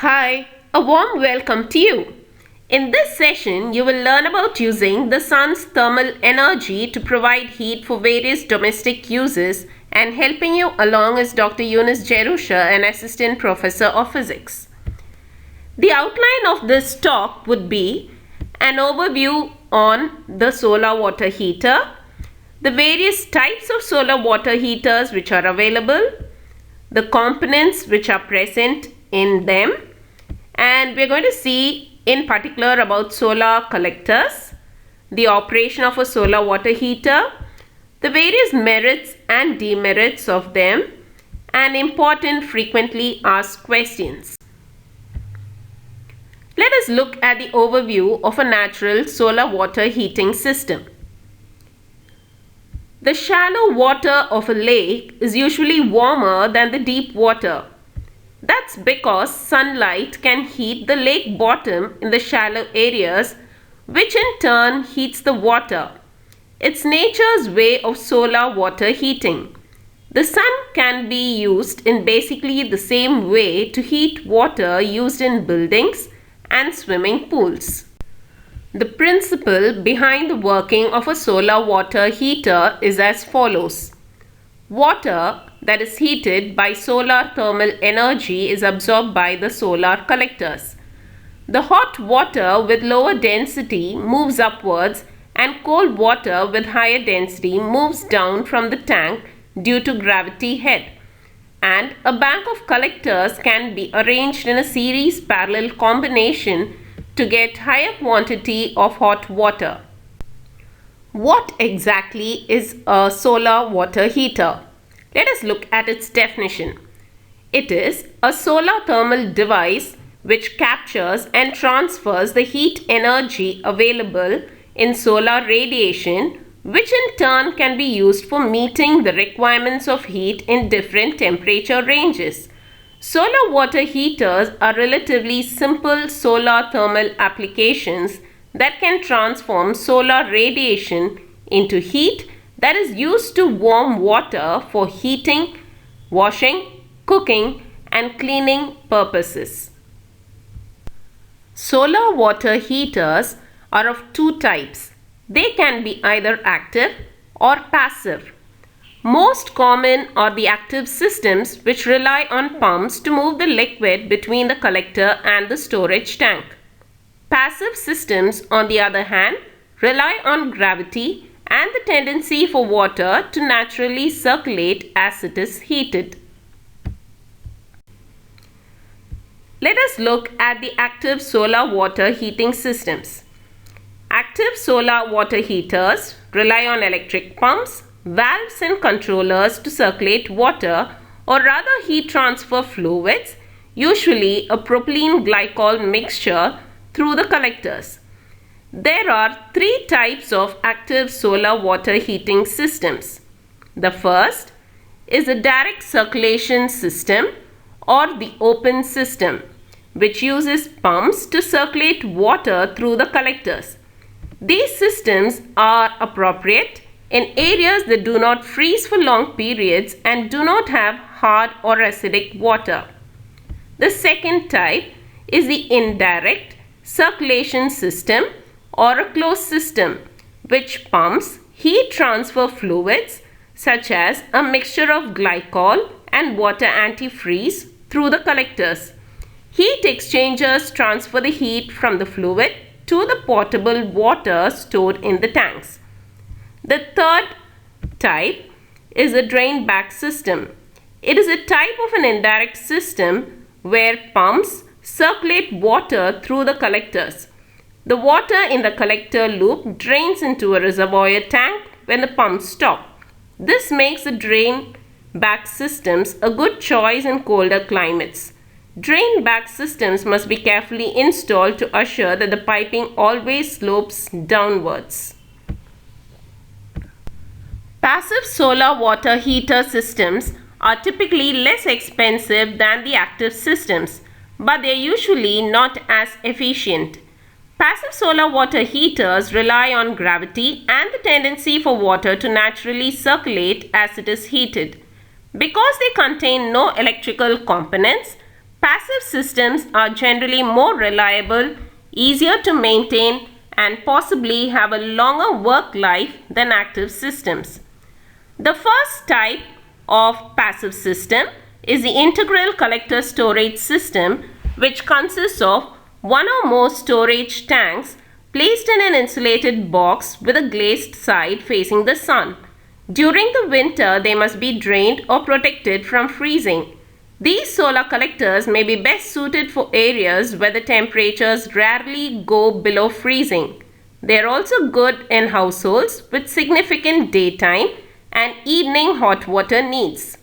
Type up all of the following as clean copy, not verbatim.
Hi, a warm welcome to you. In this session, you will learn about using the sun's thermal energy to provide heat for various domestic uses, and helping you along is Dr. Eunice Jerusha, an assistant professor of physics. The outline of this talk would be an overview on the solar water heater, the various types of solar water heaters which are available, the components which are present in them, and we're going to see in particular about solar collectors, the operation of a solar water heater, the various merits and demerits of them, and important frequently asked questions. Let us look at the overview of a natural solar water heating system. The shallow water of a lake is usually warmer than the deep water. That's because sunlight can heat the lake bottom in the shallow areas, which in turn heats the water. It's nature's way of solar water heating. The sun can be used in basically the same way to heat water used in buildings and swimming pools. The principle behind the working of a solar water heater is as follows. Water that is heated by solar thermal energy is absorbed by the solar collectors. The hot water with lower density moves upwards, and cold water with higher density moves down from the tank due to gravity head. And a bank of collectors can be arranged in a series parallel combination to get higher quantity of hot water. What exactly is a solar water heater? Let us look at its definition. It is a solar thermal device which captures and transfers the heat energy available in solar radiation, which in turn can be used for meeting the requirements of heat in different temperature ranges. Solar water heaters are relatively simple solar thermal applications that can transform solar radiation into heat that is used to warm water for heating, washing, cooking, and cleaning purposes. Solar water heaters are of two types. They can be either active or passive. Most common are the active systems, which rely on pumps to move the liquid between the collector and the storage tank. Passive systems, on the other hand, rely on gravity and the tendency for water to naturally circulate as it is heated. Let us look at the active solar water heating systems. Active solar water heaters rely on electric pumps, valves and controllers to circulate water, or rather heat transfer fluids, usually a propylene glycol mixture, through the collectors. There are three types of active solar water heating systems. The first is a direct circulation system or the open system, which uses pumps to circulate water through the collectors. These systems are appropriate in areas that do not freeze for long periods and do not have hard or acidic water. The second type is the indirect circulation system or a closed system, which pumps heat transfer fluids such as a mixture of glycol and water antifreeze through the collectors. Heat exchangers transfer the heat from the fluid to the potable water stored in the tanks. The third type is a drain-back system. It is a type of an indirect system where pumps circulate water through the collectors. The water in the collector loop drains into a reservoir tank when the pumps stop. This makes the drain-back systems a good choice in colder climates. Drain-back systems must be carefully installed to assure that the piping always slopes downwards. Passive solar water heater systems are typically less expensive than the active systems, but they are usually not as efficient. Passive solar water heaters rely on gravity and the tendency for water to naturally circulate as it is heated. Because they contain no electrical components, Passive systems are generally more reliable, easier to maintain, and possibly have a longer work life than active systems. The first type of passive system is the integral collector storage system, which consists of one or more storage tanks placed in an insulated box with a glazed side facing the sun. During the winter, they must be drained or protected from freezing. These solar collectors may be best suited for areas where the temperatures rarely go below freezing. They are also good in households with significant daytime and evening hot water needs.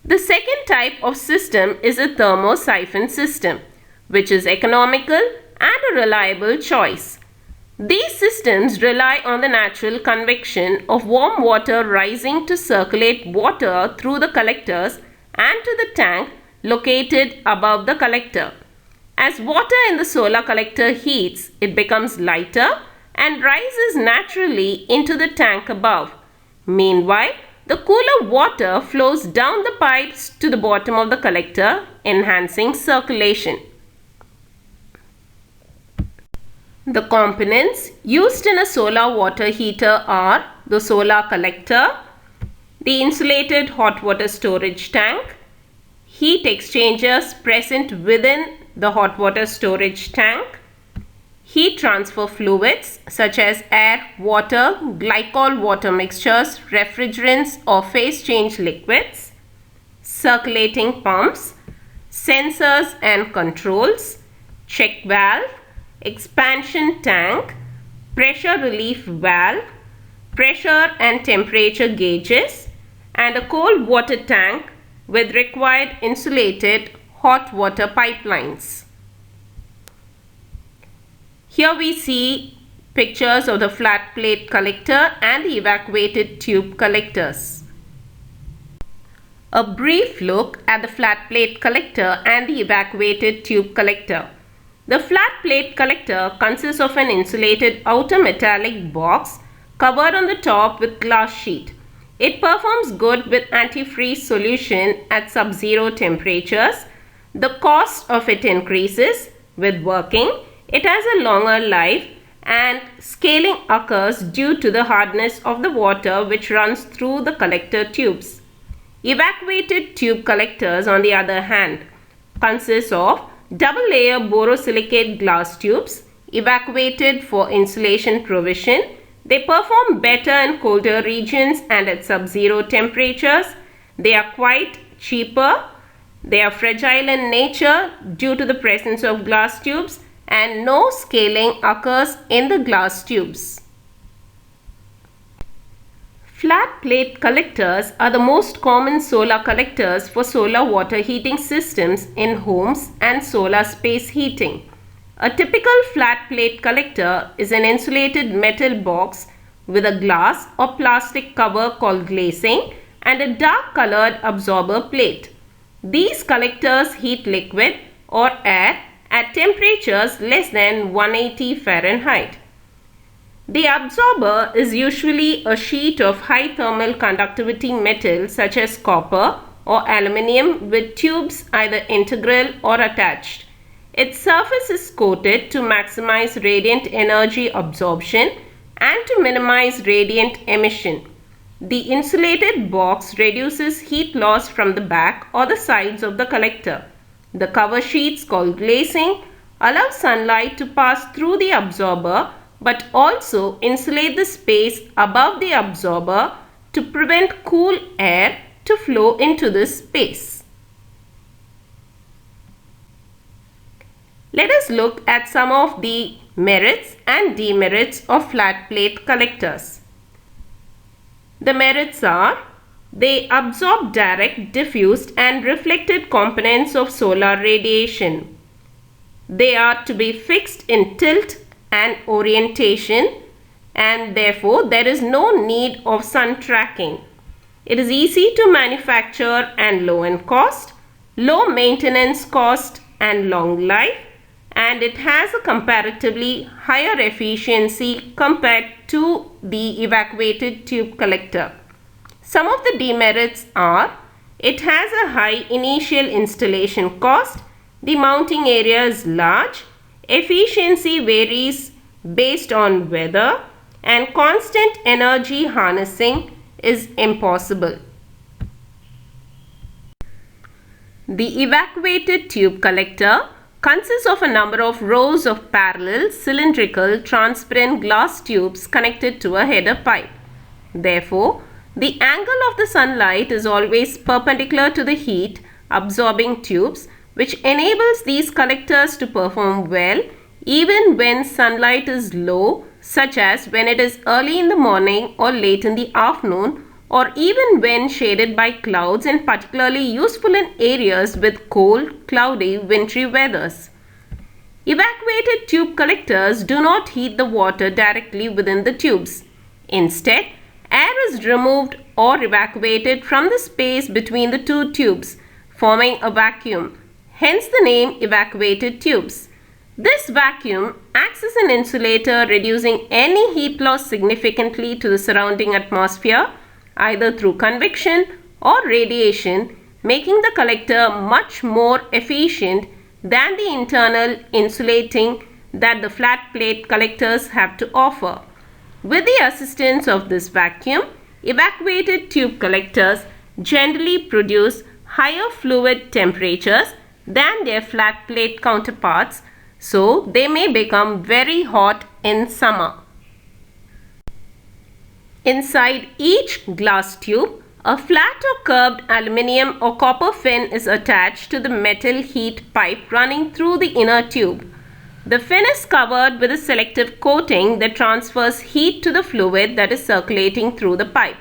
The second type of system is a thermosiphon system, which is economical and a reliable choice. These systems rely on the natural convection of warm water rising to circulate water through the collectors and to the tank located above the collector. As water in the solar collector heats, it becomes lighter and rises naturally into the tank above. Meanwhile, the cooler water flows down the pipes to the bottom of the collector, enhancing circulation. The components used in a solar water heater are the solar collector, the insulated hot water storage tank, heat exchangers present within the hot water storage tank, heat transfer fluids such as air, water, glycol water mixtures, refrigerants or phase change liquids, circulating pumps, sensors and controls, check valve, expansion tank, pressure relief valve, pressure and temperature gauges, and a cold water tank with required insulated hot water pipelines. Here we see pictures of the flat plate collector and the evacuated tube collectors. A brief look at the flat plate collector and the evacuated tube collector. The flat plate collector consists of an insulated outer metallic box covered on the top with glass sheet. It performs good with antifreeze solution at sub-zero temperatures. The cost of it increases with working. It has a longer life and scaling occurs due to the hardness of the water which runs through the collector tubes. Evacuated tube collectors, on the other hand, consist of double-layer borosilicate glass tubes evacuated for insulation provision. They perform better in colder regions and at sub-zero temperatures. They are quite cheaper. They are fragile in nature due to the presence of glass tubes, and no scaling occurs in the glass tubes. Flat plate collectors are the most common solar collectors for solar water heating systems in homes and solar space heating. A typical flat plate collector is an insulated metal box with a glass or plastic cover called glazing and a dark colored absorber plate. These collectors heat liquid or air at temperatures less than 180 Fahrenheit. The absorber is usually a sheet of high thermal conductivity metal such as copper or aluminium with tubes either integral or attached. Its surface is coated to maximize radiant energy absorption and to minimize radiant emission. The insulated box reduces heat loss from the back or the sides of the collector. The cover sheets called glazing allow sunlight to pass through the absorber but also insulate the space above the absorber to prevent cool air to flow into this space. Let us look at some of the merits and demerits of flat plate collectors. The merits are: they absorb direct, diffused and reflected components of solar radiation. They are to be fixed in tilt and orientation, and therefore there is no need of sun tracking. It is easy to manufacture and low in cost, low maintenance cost and long life, and it has a comparatively higher efficiency compared to the evacuated tube collector. Some of the demerits are: It has a high initial installation cost. The mounting area is large. Efficiency varies based on weather, and constant energy harnessing is impossible. The evacuated tube collector consists of a number of rows of parallel, cylindrical, transparent glass tubes connected to a header pipe. Therefore, the angle of the sunlight is always perpendicular to the heat absorbing tubes, which enables these collectors to perform well even when sunlight is low, such as when it is early in the morning or late in the afternoon, or even when shaded by clouds, and particularly useful in areas with cold, cloudy, wintry weathers. Evacuated tube collectors do not heat the water directly within the tubes. Instead, air is removed or evacuated from the space between the two tubes, forming a vacuum, hence the name evacuated tubes. This vacuum acts as an insulator, reducing any heat loss significantly to the surrounding atmosphere, either through convection or radiation, making the collector much more efficient than the internal insulating that the flat plate collectors have to offer. With the assistance of this vacuum, evacuated tube collectors generally produce higher fluid temperatures than their flat plate counterparts, so they may become very hot in summer. Inside each glass tube, a flat or curved aluminium or copper fin is attached to the metal heat pipe running through the inner tube. The fin is covered with a selective coating that transfers heat to the fluid that is circulating through the pipe.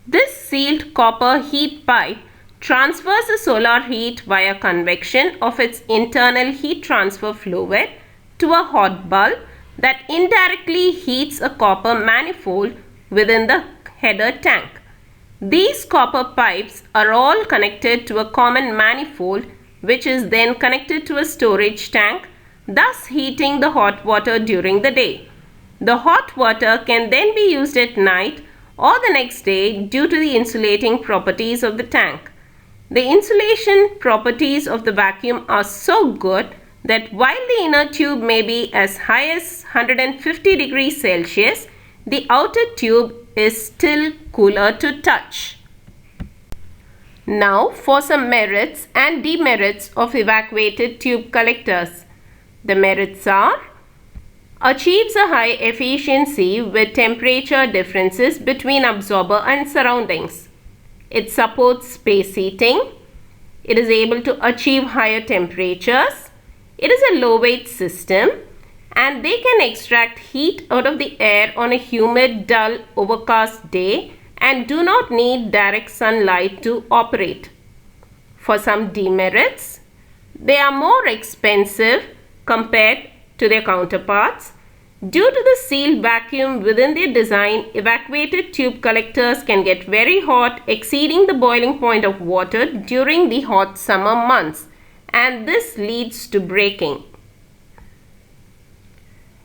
This sealed copper heat pipe transfers the solar heat via convection of its internal heat transfer fluid to a hot bulb that indirectly heats a copper manifold within the header tank. These copper pipes are all connected to a common manifold, which is then connected to a storage tank, thus heating the hot water during the day. The hot water can then be used at night or the next day due to the insulating properties of the tank. The insulation properties of the vacuum are so good that while the inner tube may be as high as 150 degrees Celsius, the outer tube is still cooler to touch. Now for some merits and demerits of evacuated tube collectors. The merits are: achieves a high efficiency with temperature differences between absorber and surroundings. It supports space heating. It is able to achieve higher temperatures. It is a low weight system, and they can extract heat out of the air on a humid, dull, overcast day and do not need direct sunlight to operate. For some demerits, they are more expensive compared to their counterparts. Due to the sealed vacuum within their design, evacuated tube collectors can get very hot, exceeding the boiling point of water during the hot summer months, and this leads to breaking.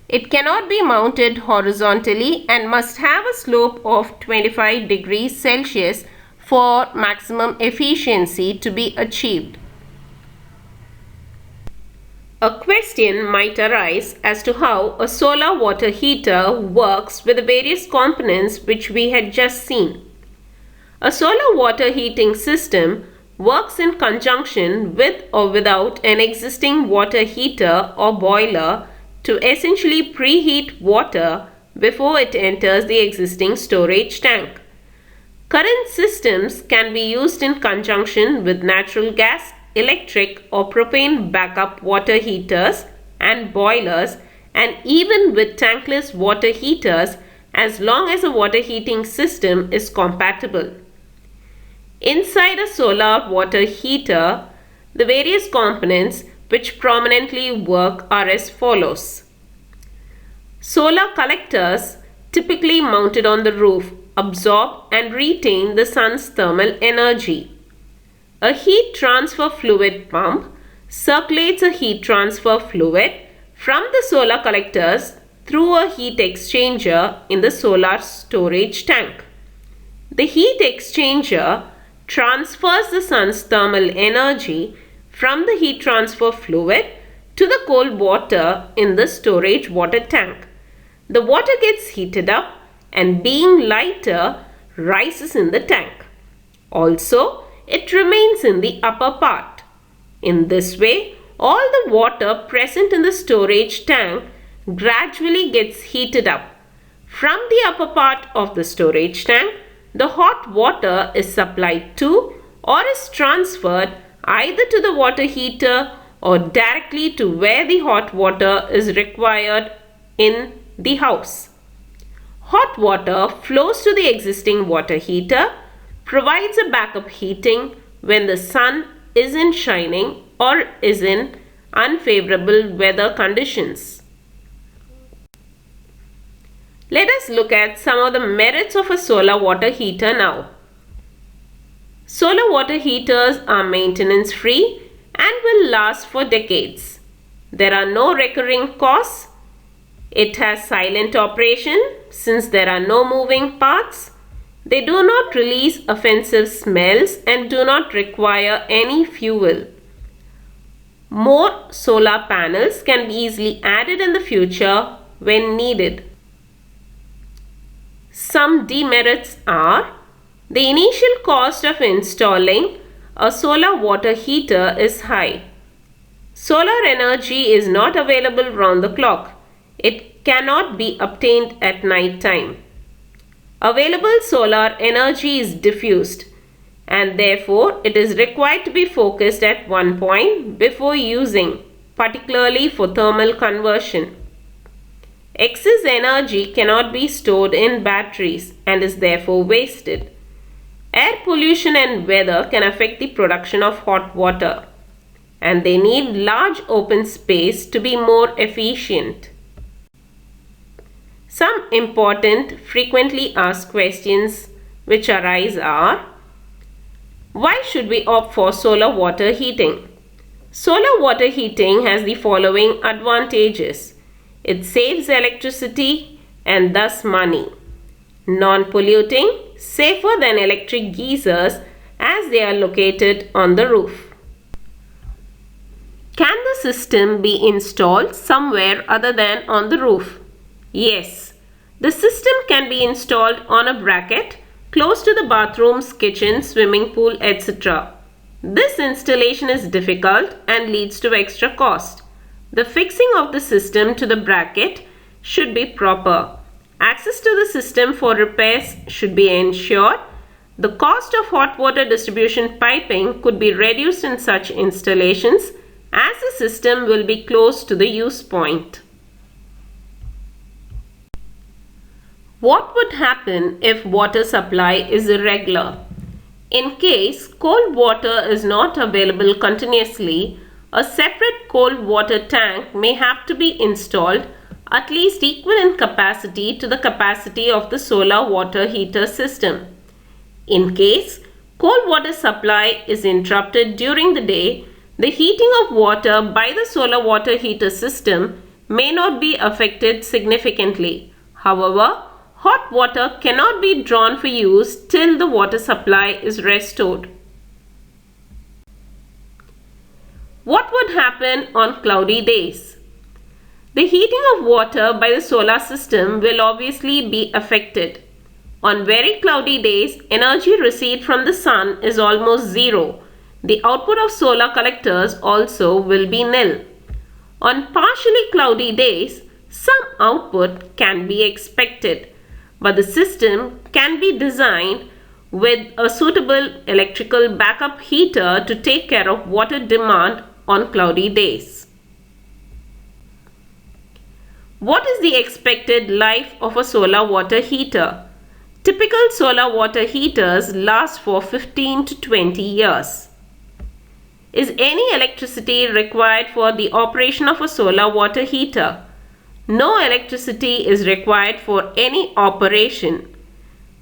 It cannot be mounted horizontally and must have a slope of 25 degrees Celsius for maximum efficiency to be achieved. A question might arise as to how a solar water heater works with the various components which we had just seen. A solar water heating system works in conjunction with or without an existing water heater or boiler to essentially preheat water before it enters the existing storage tank. Current systems can be used in conjunction with natural gas, electric or propane backup water heaters and boilers, and even with tankless water heaters as long as a water heating system is compatible. Inside a solar water heater, the various components which prominently work are as follows. Solar collectors, typically mounted on the roof, absorb and retain the sun's thermal energy. A heat transfer fluid pump circulates a heat transfer fluid from the solar collectors through a heat exchanger in the solar storage tank. The heat exchanger transfers the sun's thermal energy from the heat transfer fluid to the cold water in the storage water tank. The water gets heated up and being lighter rises in the tank. Also, it remains in the upper part. In this way, all the water present in the storage tank gradually gets heated up. From the upper part of the storage tank, the hot water is supplied to or is transferred either to the water heater or directly to where the hot water is required in the house. Hot water flows to the existing water heater, provides a backup heating when the sun isn't shining or is in unfavorable weather conditions. Let us look at some of the merits of a solar water heater now. Solar water heaters are maintenance free and will last for decades. There are no recurring costs. It has silent operation since there are no moving parts. They do not release offensive smells and do not require any fuel. More solar panels can be easily added in the future when needed. Some demerits are: the initial cost of installing a solar water heater is high. Solar energy is not available round the clock. It cannot be obtained at night time. Available solar energy is diffused and therefore it is required to be focused at one point before using, particularly for thermal conversion. Excess energy cannot be stored in batteries and is therefore wasted. Air pollution and weather can affect the production of hot water, and they need large open space to be more efficient. Some important frequently asked questions which arise are: why should we opt for solar water heating? Solar water heating has the following advantages. It saves electricity and thus money. Non-polluting, safer than electric geysers as they are located on the roof. Can the system be installed somewhere other than on the roof? Yes, the system can be installed on a bracket close to the bathrooms, kitchen, swimming pool, etc. This installation is difficult and leads to extra cost. The fixing of the system to the bracket should be proper. Access to the system for repairs should be ensured. The cost of hot water distribution piping could be reduced in such installations as the system will be close to the use point. What would happen if water supply is irregular? In case cold water is not available continuously, a separate cold water tank may have to be installed at least equal in capacity to the capacity of the solar water heater system. In case cold water supply is interrupted during the day, the heating of water by the solar water heater system may not be affected significantly. However, hot water cannot be drawn for use till the water supply is restored. What would happen on cloudy days? The heating of water by the solar system will obviously be affected. On very cloudy days, energy received from the sun is almost zero. The output of solar collectors also will be nil. On partially cloudy days, some output can be expected, but the system can be designed with a suitable electrical backup heater to take care of water demand on cloudy days. What is the expected life of a solar water heater? Typical solar water heaters last for 15 to 20 years. Is any electricity required for the operation of a solar water heater? No electricity is required for any operation,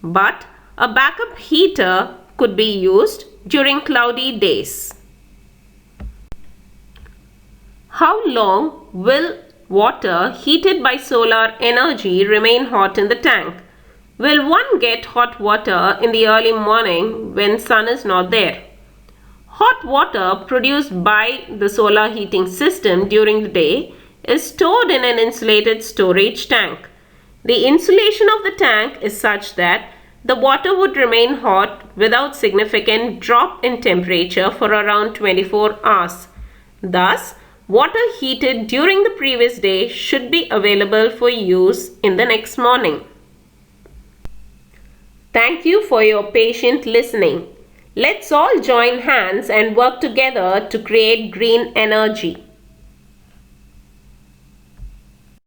but a backup heater could be used during cloudy days. How long will water heated by solar energy remain hot in the tank? Will one get hot water in the early morning when sun is not there? Hot water produced by the solar heating system during the day is stored in an insulated storage tank. The insulation of the tank is such that the water would remain hot without significant drop in temperature for around 24 hours. Thus, water heated during the previous day should be available for use in the next morning. Thank you for your patient listening. Let's all join hands and work together to create green energy.